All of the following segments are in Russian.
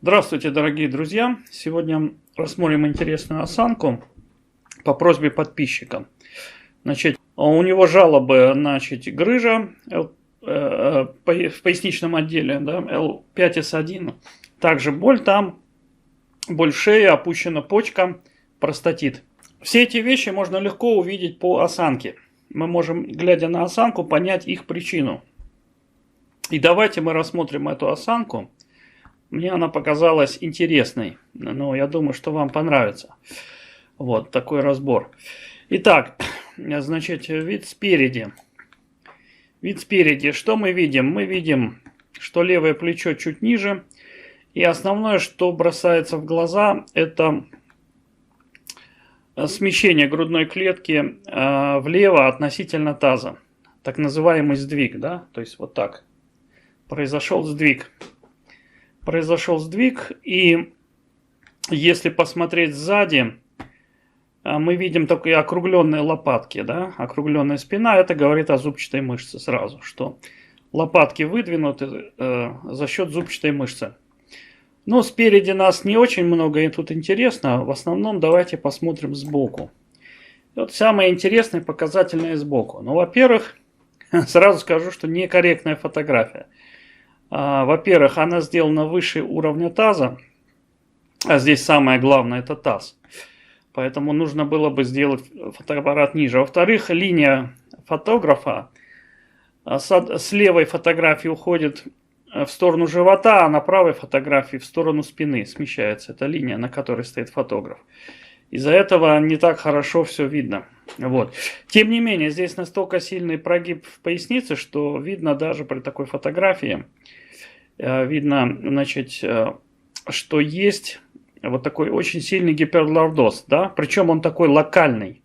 Здравствуйте, дорогие друзья! Сегодня рассмотрим интересную осанку по просьбе подписчика. Значит, у него жалобы, грыжа в поясничном отделе, да, L5S1. Также боль там, боль в шее, опущена почка, простатит. Все эти вещи можно легко увидеть по осанке. Мы можем, глядя на осанку, понять их причину. И давайте мы рассмотрим эту осанку. Мне она показалась интересной, но я думаю, что вам понравится. Вот такой разбор. Итак, значит, вид спереди. Вид спереди. Что мы видим? Мы видим, что левое плечо чуть ниже. И основное, что бросается в глаза, это смещение грудной клетки влево относительно таза. Так называемый сдвиг, да? То есть вот так. Произошел сдвиг. И если посмотреть сзади, мы видим такие округленные лопатки, да, округленная спина. Это говорит о зубчатой мышце сразу, что лопатки выдвинуты за счет зубчатой мышцы. Но спереди нас не очень много и тут интересно. В основном давайте посмотрим сбоку. Вот самое интересное, показательное сбоку. Ну, во-первых, сразу скажу, что некорректная фотография. Во-первых, она сделана выше уровня таза, а здесь самое главное это таз. Поэтому нужно было бы сделать фотоаппарат ниже. Во-вторых, линия фотографа с левой фотографии уходит в сторону живота, а на правой фотографии в сторону спины смещается. Это линия, на которой стоит фотограф. Из-за этого не так хорошо все видно. Вот. Тем не менее, здесь настолько сильный прогиб в пояснице, что видно даже при такой фотографии. Видно, значит, что есть вот такой очень сильный гиперлордоз, да, причем он такой локальный.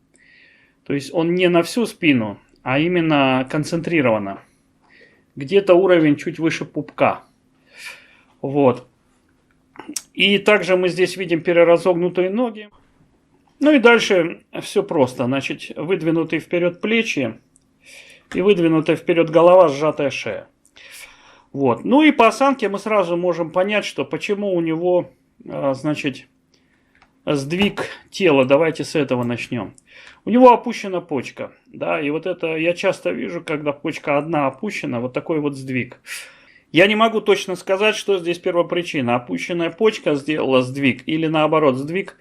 То есть он не на всю спину, а именно концентрированно. Где-то уровень чуть выше пупка. Вот. И также мы здесь видим переразогнутые ноги. Ну и дальше все просто. Значит, выдвинутые вперед плечи и выдвинутая вперед голова, сжатая шея. Вот. Ну и по осанке мы сразу можем понять, что почему у него, значит, сдвиг тела. Давайте с этого начнем. У него опущена почка. Да, и вот это я часто вижу, когда почка одна опущена, вот такой вот сдвиг. Я не могу точно сказать, что здесь первопричина. Опущенная почка сделала сдвиг или наоборот сдвиг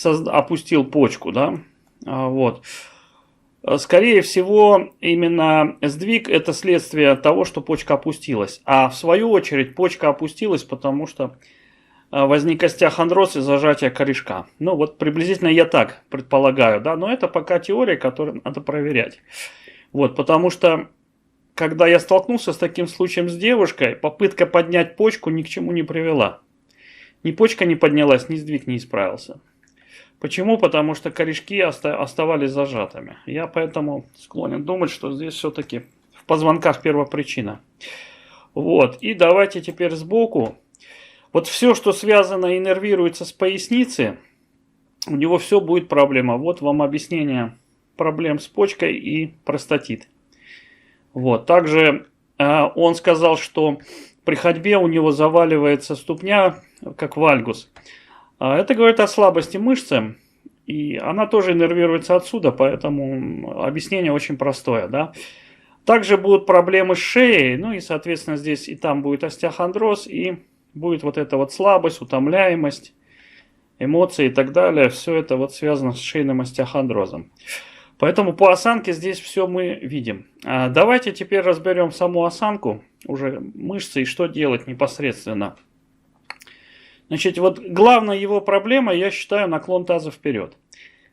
опустил почку, да, вот. Скорее всего, именно сдвиг это следствие того, что почка опустилась. А в свою очередь почка опустилась, потому что возник остеохондроз и зажатие корешка. Ну вот приблизительно я так предполагаю, да, но это пока теория, которую надо проверять. Вот, потому что когда я столкнулся с таким случаем с девушкой, попытка поднять почку ни к чему не привела. Ни почка не поднялась, ни сдвиг не исправился. Почему? Потому что корешки оставались зажатыми. Я поэтому склонен думать, что здесь все-таки в позвонках первопричина. Вот. И давайте теперь сбоку. Вот все, что связано и нервируется с поясницы, у него все будет проблема. Вот вам объяснение проблем с почкой и простатит. Вот. Также он сказал, что при ходьбе у него заваливается ступня, как вальгус. Это говорит о слабости мышцы, и она тоже иннервируется отсюда, поэтому объяснение очень простое. Да? Также будут проблемы с шеей, ну и, соответственно, здесь и там будет остеохондроз, и будет вот эта вот слабость, утомляемость, эмоции и так далее. Все это вот связано с шейным остеохондрозом. Поэтому по осанке здесь все мы видим. Давайте теперь разберем саму осанку, уже мышцы, и что делать непосредственно. Значит, вот главная его проблема, я считаю, наклон таза вперед.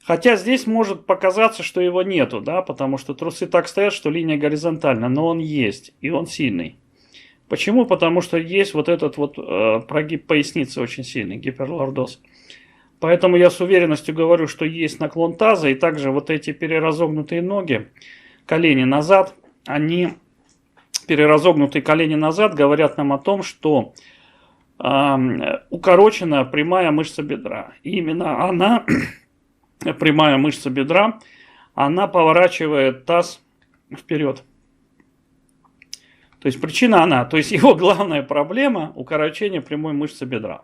Хотя здесь может показаться, что его нету, да, потому что трусы так стоят, что линия горизонтальна, но он есть, и он сильный. Почему? Потому что есть вот этот вот прогиб поясницы очень сильный, гиперлордоз. Поэтому я с уверенностью говорю, что есть наклон таза, и также вот эти переразогнутые ноги, колени назад, они, переразогнутые колени назад, говорят нам о том, что укорочена прямая мышца бедра. И именно она, прямая мышца бедра, она поворачивает таз вперед. То есть причина она, то есть его главная проблема – укорочение прямой мышцы бедра.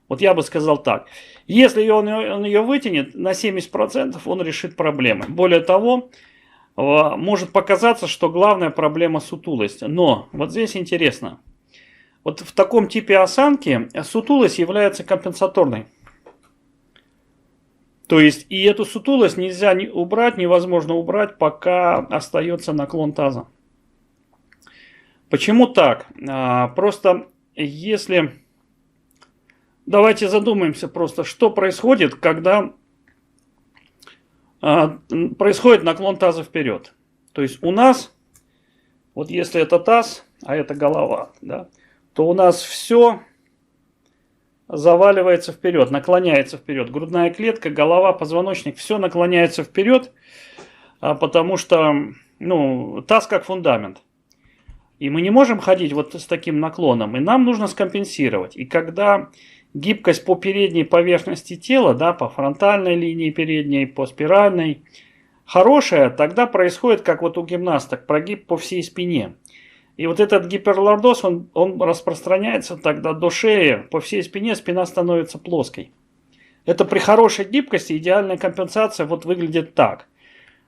Вот я бы сказал так. Если он ее вытянет, на 70% он решит проблемы. Более того, может показаться, что главная проблема – сутулость. Но вот здесь интересно. Вот в таком типе осанки сутулость является компенсаторной. То есть и эту сутулость нельзя убрать, невозможно убрать, пока остается наклон таза. Почему так? Просто если... Давайте задумаемся просто, что происходит, когда происходит наклон таза вперед. То есть у нас, вот если это таз, а это голова, да, то у нас все заваливается вперед, наклоняется вперед. Грудная клетка, голова, позвоночник, все наклоняется вперед, потому что таз как фундамент. И мы не можем ходить вот с таким наклоном, и нам нужно скомпенсировать. И когда гибкость по передней поверхности тела, да, по фронтальной линии передней, по спиральной, хорошая, тогда происходит, как вот у гимнасток, прогиб по всей спине. И вот этот гиперлордоз, он распространяется тогда до шеи, по всей спине, спина становится плоской. Это при хорошей гибкости идеальная компенсация вот выглядит так.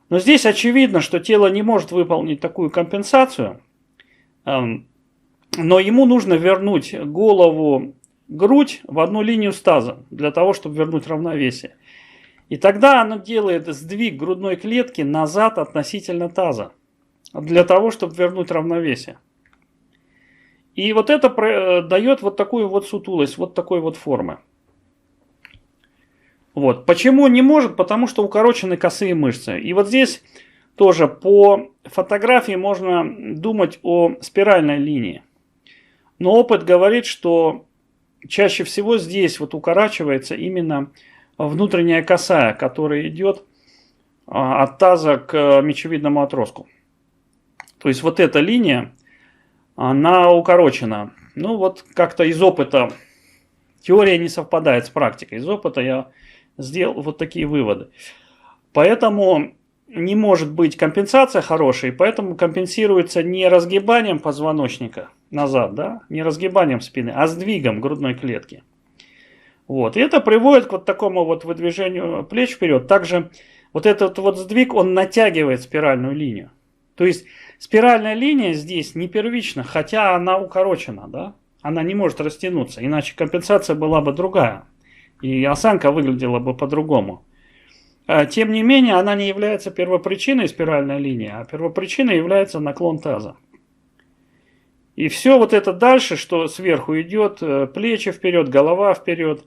Но здесь очевидно, что тело не может выполнить такую компенсацию, но ему нужно вернуть голову, грудь в одну линию с тазом, для того, чтобы вернуть равновесие. И тогда оно делает сдвиг грудной клетки назад относительно таза, для того, чтобы вернуть равновесие. И вот это дает вот такую вот сутулость, вот такой вот формы. Вот. Почему не может? Потому что укорочены косые мышцы. И вот здесь тоже по фотографии можно думать о спиральной линии. Но опыт говорит, что чаще всего здесь вот укорачивается именно внутренняя косая, которая идет от таза к мечевидному отростку. То есть вот эта линия, она укорочена. Ну вот как-то из опыта, теория не совпадает с практикой. Из опыта я сделал вот такие выводы. Поэтому не может быть компенсация хорошей, поэтому компенсируется не разгибанием позвоночника назад, да, не разгибанием спины, а сдвигом грудной клетки. Вот. И это приводит к вот такому вот выдвижению плеч вперед. Также вот этот вот сдвиг, он натягивает спиральную линию. То есть спиральная линия здесь не первична, хотя она укорочена, да? Она не может растянуться, иначе компенсация была бы другая. И осанка выглядела бы по-другому. Тем не менее, она не является первопричиной спиральной линии, а первопричиной является наклон таза. И все вот это дальше, что сверху идет, плечи вперед, голова вперед,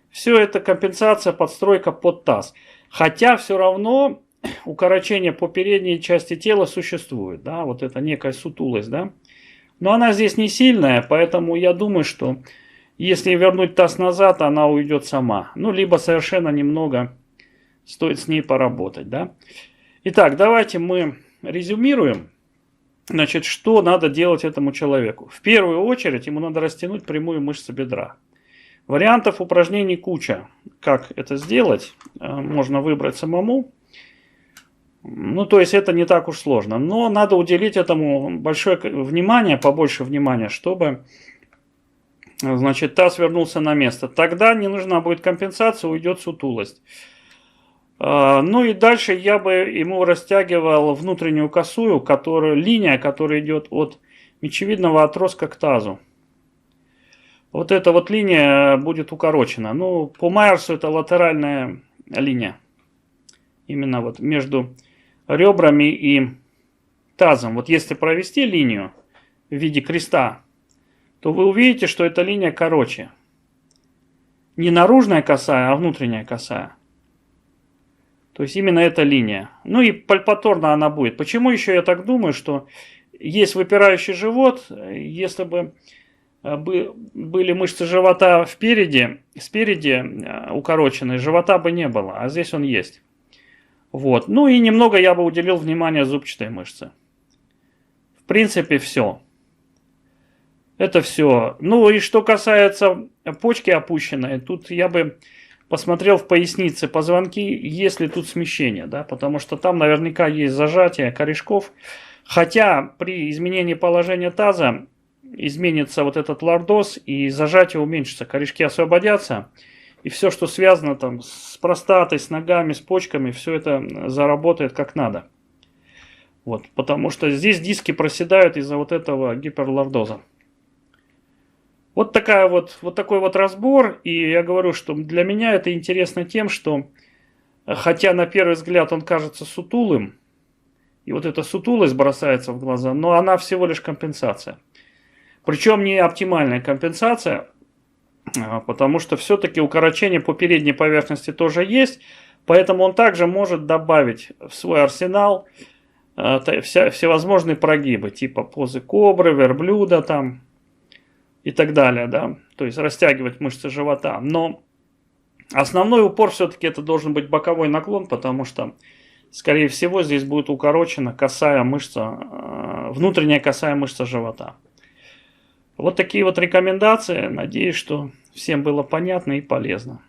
все это компенсация, подстройка под таз. Хотя все равно укорочение по передней части тела существует, да, вот это некая сутулость, да. Но она здесь не сильная, поэтому я думаю, что если вернуть таз назад, она уйдет сама. Ну, либо совершенно немного стоит с ней поработать, да. Итак, давайте мы резюмируем. Значит, что надо делать этому человеку? В первую очередь ему надо растянуть прямую мышцу бедра. Вариантов упражнений куча. Как это сделать? Можно выбрать самому. Ну, то есть это не так уж сложно. Но надо уделить этому большое внимание, побольше внимания, чтобы, значит, таз вернулся на место. Тогда не нужна будет компенсация, уйдет сутулость. Ну и дальше я бы ему растягивал внутреннюю косую, линия, которая идет от мечевидного отростка к тазу. Вот эта вот линия будет укорочена. Ну, по Майерсу это латеральная линия. Именно вот между ребрами и тазом. Вот если провести линию в виде креста, то вы увидите, что эта линия короче. Не наружная косая, а внутренняя косая. То есть именно эта линия. Ну и пальпаторно она будет. Почему еще я так думаю, что есть выпирающий живот, если бы были мышцы живота спереди укороченные, живота бы не было, а здесь он есть. Вот. Ну и немного я бы уделил внимание зубчатой мышце. В принципе, все. Это все. Ну и что касается почки опущенной, тут я бы посмотрел в пояснице позвонки, есть ли тут смещение, да, потому что там наверняка есть зажатие корешков, Хотя при изменении положения таза изменится вот этот лордоз, и зажатие уменьшится, корешки освободятся, и все, что связано там с простатой, с ногами, с почками, все это заработает как надо. Вот, потому что здесь диски проседают из-за вот этого гиперлордоза. Вот такой вот разбор, и я говорю, что для меня это интересно тем, что хотя на первый взгляд он кажется сутулым, и вот эта сутулость бросается в глаза, но она всего лишь компенсация. Причем не оптимальная компенсация, потому что все-таки укорочение по передней поверхности тоже есть, поэтому он также может добавить в свой арсенал всевозможные прогибы, типа позы кобры, верблюда там и так далее, да, то есть растягивать мышцы живота. Но основной упор все-таки это должен быть боковой наклон, потому что, скорее всего, здесь будет укорочена косая мышца, внутренняя косая мышца живота. Вот такие вот рекомендации. Надеюсь, что всем было понятно и полезно.